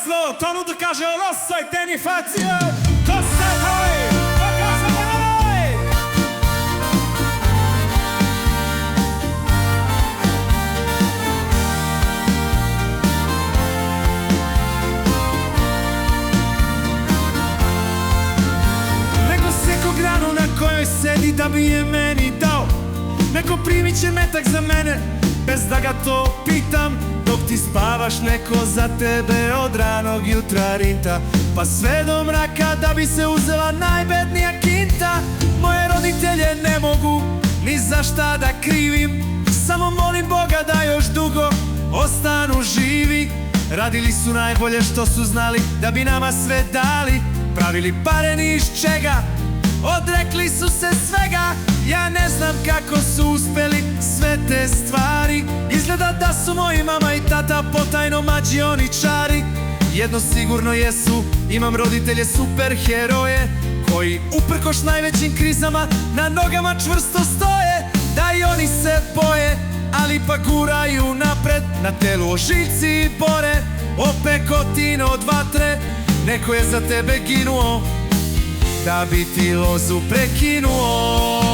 Laszlo, to nuda kaže rosso e te ni facile. Cosa fai? Cosa fai? Neko seko granu na kojoj sedi da bi je meni dao. Neko primit će metak za mene bez da ga to pitam. Dok ti spavaš neko za tebe od ranog jutra rinta, pa sve do mraka da bi se uzela najbednija kinta. Moje roditelje ne mogu ni za šta da krivim, samo molim Boga da još dugo ostanu živi. Radili su najbolje što su znali da bi nama sve dali, pravili pare ni iz čega, odrekli su se svega. Ja ne znam kako su uspeli sve te stvari. Izgleda da su moji mama i tata potajno mađioničari. Jedno sigurno jesu, imam roditelje super heroje koji uprkoš najvećim krizama na nogama čvrsto stoje. Da i oni se boje, ali pa guraju napred, na telu ožiljci i bore, opekotine od vatre. Neko je za tebe ginuo da bi ti lozu prekinuo.